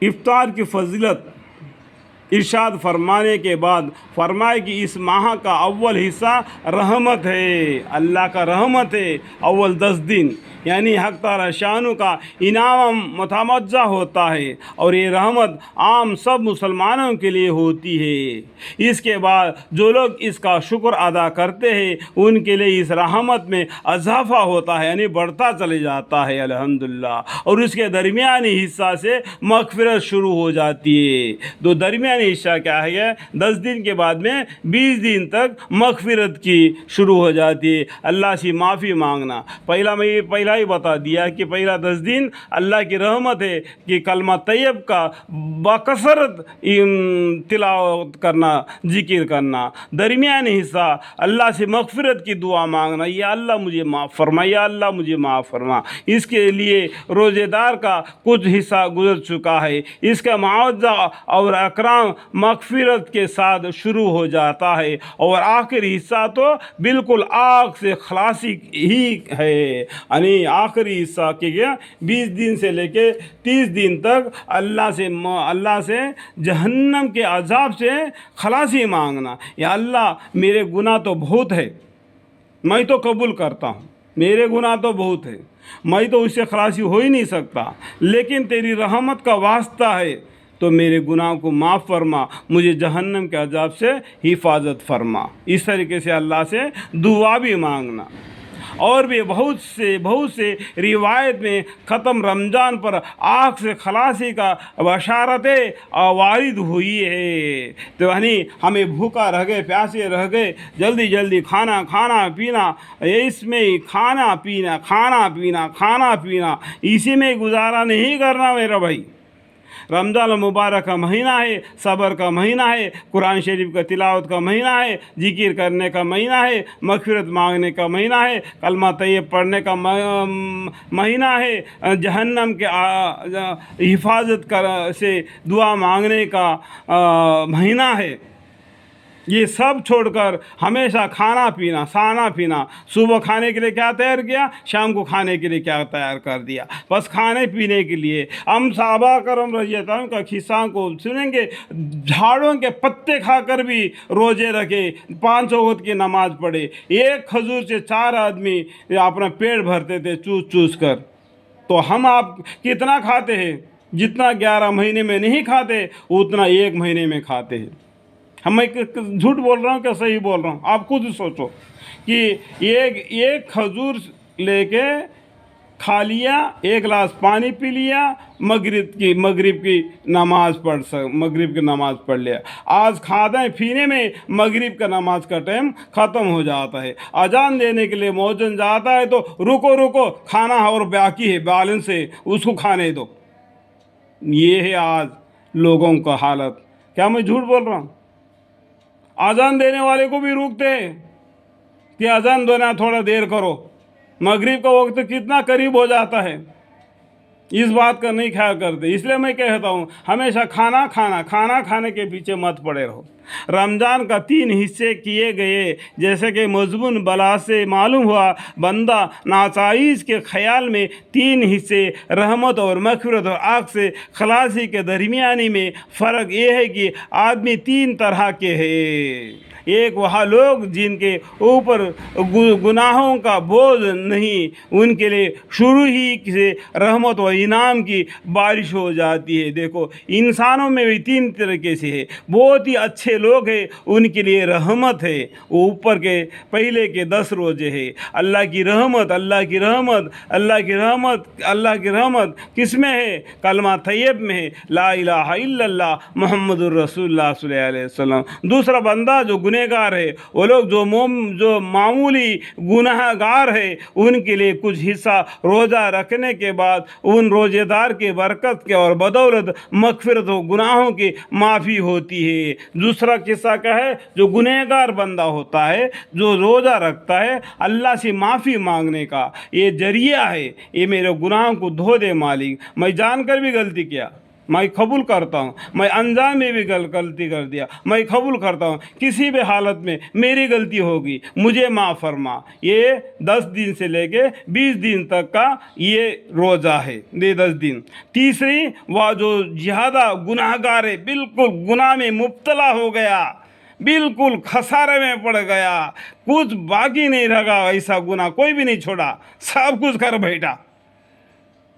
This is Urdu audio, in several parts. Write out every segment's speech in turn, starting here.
افطار کی فضیلت ارشاد فرمانے کے بعد فرمائے کہ اس ماہ کا اول حصہ رحمت ہے، اللہ کا رحمت ہے۔ اول 10 دن یعنی حق تعالی شانو کا انعام متوجہ ہوتا ہے، اور یہ رحمت عام سب مسلمانوں کے لیے ہوتی ہے۔ اس کے بعد جو لوگ اس کا شکر ادا کرتے ہیں ان کے لیے اس رحمت میں اضافہ ہوتا ہے، یعنی بڑھتا چلے جاتا ہے الحمدللہ، اور اس کے درمیانی حصہ سے مغفرت شروع ہو جاتی ہے۔ تو درمیانی حصہ کیا ہے؟ 10 دن کے بعد میں 20 دن تک مغفرت کی شروع ہو جاتی ہے، اللہ سے معافی مانگنا۔ پہلا ہی بتا دیا کہ پہلا 10 دن اللہ کی رحمت ہے کہ کلمہ طیب کا بکثرت تلاوت کرنا، ذکر کرنا۔ درمیانی حصہ اللہ سے مغفرت کی دعا مانگنا، یا اللہ مجھے معاف فرما، یا اللہ مجھے معاف فرما۔ اس کے لیے روزے دار کا کچھ حصہ گزر چکا ہے، اس کا معاوضہ اور اکرام مغفرت کے ساتھ شروع ہو جاتا ہے، اور آخری حصہ تو بالکل آگ سے خلاصی ہی ہے، یعنی آخری حصہ کے 20 دن سے لے کے 30 دن تک اللہ سے جہنم کے عذاب سے خلاصی مانگنا۔ یا اللہ میرے گناہ تو بہت ہے، میں تو قبول کرتا ہوں، میرے گناہ تو بہت ہے، میں تو اس سے خلاصی ہو ہی نہیں سکتا، لیکن تیری رحمت کا واسطہ ہے تو میرے گناہ کو معاف فرما، مجھے جہنم کے عذاب سے حفاظت فرما۔ اس طریقے سے اللہ سے دعا بھی مانگنا۔ اور بھی بہت سے روایت میں ختم رمضان پر آگ سے خلاصی کا بشارتیں وارد ہوئی ہے۔ تو یعنی ہمیں بھوکا رہ گئے، پیاسے رہ گئے، جلدی کھانا پینا، اس میں کھانا پینا اسی میں گزارا نہیں کرنا میرا بھائی۔ رمضان المبارک کا مہینہ ہے، صبر کا مہینہ ہے، قرآن شریف کا تلاوت کا مہینہ ہے، ذکر کرنے کا مہینہ ہے، مغفرت مانگنے کا مہینہ ہے، کلمہ طیب پڑھنے کا مہینہ ہے، جہنم کے حفاظت سے دعا مانگنے کا مہینہ ہے۔ یہ سب چھوڑ کر ہمیشہ کھانا پینا، صبح کھانے کے لیے کیا تیار کیا، شام کو کھانے کے لیے کیا تیار کر دیا، بس کھانے پینے کے لیے۔ ہم صحابہ کرام رضی اللہ عنہ کا قصہ کو سنیں گے، جھاڑوں کے پتے کھا کر بھی روزے رکھے، 5 وقت کی نماز پڑھے، ایک کھجور سے 4 آدمی اپنا پیٹ بھرتے تھے چوس کر۔ تو ہم آپ کتنا کھاتے ہیں؟ جتنا 11 مہینے میں نہیں کھاتے اتنا 1 مہینے میں کھاتے ہیں۔ میں جھوٹ بول رہا ہوں کہ صحیح بول رہا ہوں؟ آپ خود سوچو کہ ایک کھجور لے کے کھا لیا، 1 گلاس پانی پی لیا، مغرب کی نماز پڑھ لیا۔ آج کھانے پینے میں مغرب کا نماز کا ٹائم ختم ہو جاتا ہے، اذان دینے کے لیے مؤذن جاتا ہے تو رکو کھانا اور باقی ہے، بیلنس ہے، اس کو کھانے دو۔ یہ ہے آج لوگوں کا حالت۔ کیا میں جھوٹ بول رہا ہوں؟ اذان دینے والے کو بھی روکتے ہیں کہ اذان دینا تھوڑا دیر کرو، مغرب کا وقت کتنا قریب ہو جاتا ہے، اس بات کا نہیں خیال کرتے۔ اس لیے میں کہتا ہوں ہمیشہ کھانا کھانے کے پیچھے مت پڑے رہو۔ رمضان کا 3 حصے کیے گئے، جیسے کہ مضمون بلا سے معلوم ہوا، بندہ ناچائز کے خیال میں 3 حصے رحمت اور مغفرت اور آگ سے خلاصی کے درمیانی میں فرق یہ ہے کہ آدمی 3 طرح کے ہیں۔ ایک وہ لوگ جن کے اوپر گناہوں کا بوجھ نہیں، ان کے لیے شروع ہی سے رحمت و انعام کی بارش ہو جاتی ہے۔ دیکھو انسانوں میں بھی 3 طریقے سے ہے، بہت ہی اچھے لوگ ہیں، ان کے لیے رحمت ہے، وہ اوپر کے پہلے کے 10 روزے ہیں۔ اللہ کی رحمت کس میں ہے؟ کلمہ طیب میں ہے، لا الہ الا اللہ محمد الرسول اللہ صلی اللہ علیہ وسلم۔ دوسرا بندہ جو گنہگار ہے، وہ لوگ جو معمولی گناہ گار ہے، ان کے لیے کچھ حصہ روزہ رکھنے کے بعد ان روزے دار کے برکت کے اور بدولت مغفرت و گناہوں کی معافی ہوتی ہے۔ دوسرا قصہ کیا ہے؟ جو گنہگار بندہ ہوتا ہے، جو روزہ رکھتا ہے، اللہ سے معافی مانگنے کا یہ ذریعہ ہے، یہ میرے گناہوں کو دھو دے مالک، میں جان کر بھی غلطی کیا، میں قبول کرتا ہوں. میں انجام میں بھی غلطی کر دیا, میں قبول کرتا ہوں. کسی بھی حالت میں میری غلطی ہوگی, مجھے معاف فرما. یہ 10 دن سے لے کے 20 دن تک کا یہ روزہ ہے, یہ 10 دن. تیسری, وہ جو زیادہ گناہ گار ہے, بالکل گناہ میں مبتلا ہو گیا, بالکل خسارے میں پڑ گیا, کچھ باقی نہیں رہا, ایسا گناہ کوئی بھی نہیں چھوڑا, سب کچھ کر بیٹھا,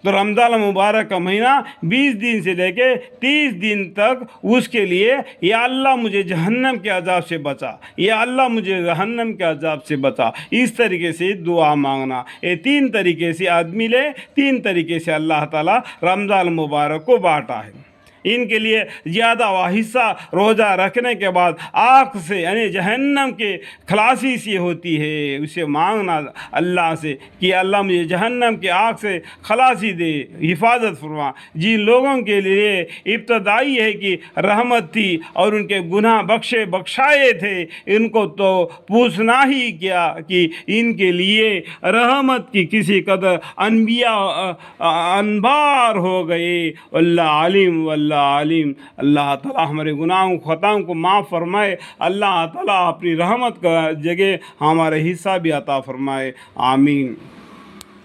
تو رمضان مبارک کا مہینہ 20 دن سے لے کے 30 دن تک اس کے لیے یا اللہ مجھے جہنم کے عذاب سے بچا, یا اللہ مجھے جہنم کے عذاب سے بچا, اس طریقے سے دعا مانگنا. یہ 3 طریقے سے آدمی لے, 3 طریقے سے اللہ تعالیٰ رمضان مبارک کو بانٹا ہے. ان کے لیے زیادہ حصہ روزہ رکھنے کے بعد آگ سے یعنی جہنم کے خلاصی سے ہوتی ہے. اسے مانگنا اللہ سے کہ اللہ مجھے جہنم کے آگ سے خلاصی دے, حفاظت فرما. جن لوگوں کے لیے ابتدائی ہے کہ رحمت تھی اور ان کے گناہ بخشائے تھے, ان کو تو پوچھنا ہی کیا کہ ان کے لیے رحمت کی کسی قدر انبیاء انبار ہو گئے. اللہ عالم واللہ عالم. اللہ تعالیٰ ہمارے گناہوں خطاؤں کو معاف فرمائے. اللہ تعالیٰ اپنی رحمت کا جگہ ہمارے حصہ بھی عطا فرمائے. آمین.